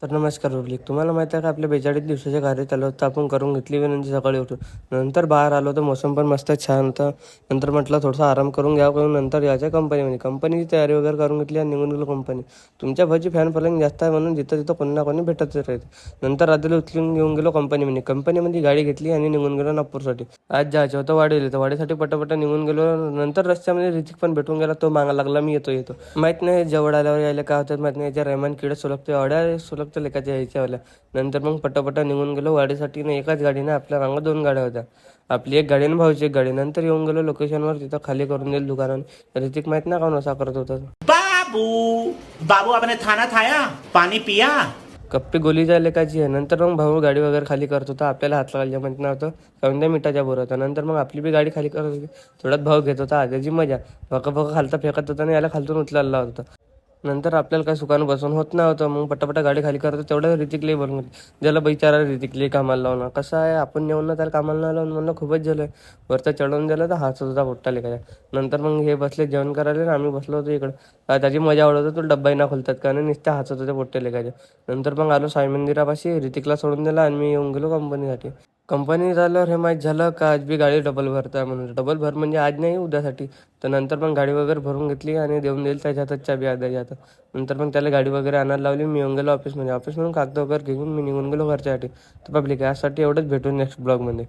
तर नमस्कार पब्लिक. तुम्हाला माहिती आहे का आपल्या 42 दिवसाचे कार्य चालू होतं आपण करून घेतली विनंती सकाळी उठून. नंतर बाहेर आलो तर मोसम पण मस्त छान होतं. नंतर म्हटलं थोडासा आराम करून घ्यावं करून नंतर यायचं कंपनीमध्ये. कंपनीची तयारी वगैरे करून घेतली आणि निघून गेलो कंपनी. तुमच्या भाजी फॅन फॉलोइंग जास्त आहे म्हणून जिथं तिथं कोणी ना कोणी भेटतच राहते. नंतर रात्री उचलून घेऊन गेलो कंपनीमध्ये. कंपनीमध्ये गाडी घेतली आणि निघून गेलो नागपूरसाठी. आज जायचं होतं वाडीला, तर वाडीसाठी पटापट निघून गेलो. नंतर रस्त्यामध्ये ऋतिक पण भेटून गेला. तो मागा लागला, मी येतो येतो. माहित नाही जवळ आल्यावर यायला काय होतं माहित नाही. याच्या रेहमान किडे सुलगते एवढ्या सुलगते लेखाच्या यायच्यावाल्या. नंतर मग पटापटा निघून गेलो वाडीसाठी. ना एकाच गाडीने आपल्या रांगात 2 गाड्या होत्या. आपली एक गाडी आणि भाऊची एक गाडी. नंतर येऊन गेलो लोकेशनवर, तिथं खाली करून दिलं दुकानाने. ऋतिक माहित ना का असा करत होता. बाबू बाबू आपने खाना खाया, पानी पिया. कप्पी गोली जाय लेकाची आहे. नंतर मग भाऊ गाडी वगैरे खाली करत होता. आपल्याला हात लागायला माहित नव्हतं. कारण त्या मिठाच्या बोर होता. नंतर मग आपली बी गाडी खाली करत होती. थोड्यात भाऊ घेत होता. त्याची मजा भका खालता फेकत होता आणि याला खालतून उचलायला लावत होता. नंतर आपल्याला काही सुखानं बसून होत नव्हतं. मग पटापटा गाडी खाली करतो तेवढं ऋतिकलाही बोलून गेली. ज्याला बिचारा ऋतिकलाही कामाला लावणं कसं आहे. आपण नेऊन ना त्याला कामाला नाही लावून म्हणलं खूपच झालं. वरचं चढवून दिलं तर हाच होता पोट्टा लेखायचा. नंतर मग हे बसले जेवण करायला आणि आम्ही बसलो होतो इकडं. त्याची मजा आवडत होतो. डब्बाही ना खोलतात कारण नुसत्या हाचत होत्या पोट्टे लेखायच्या. नंतर मग आलो साई मंदिरापाशी. ऋतिकला सोडून दिला आणि मी येऊन गेलो कंपनीसाठी. कंपनी झाल्यावर हे माहीत झालं का आज बी गाडी डबल भरताय म्हणून. डबल भर म्हणजे आज नाही उद्यासाठी. तर नंतर मग गाडी वगैरे भरून घेतली आणि देऊन दिली त्याच्या हातात चाबी अर्ध्याच्या हातात. नंतर मग त्याला गाडी वगैरे आणायला लावली. मी येऊन गेलो ऑफिसमध्ये. ऑफिसमधून कागद वगैरे घेऊन मी निघून गेलो घरच्यासाठी. तर पब्लिक यासाठी एवढंच, भेटून नेक्स्ट ब्लॉगमध्ये.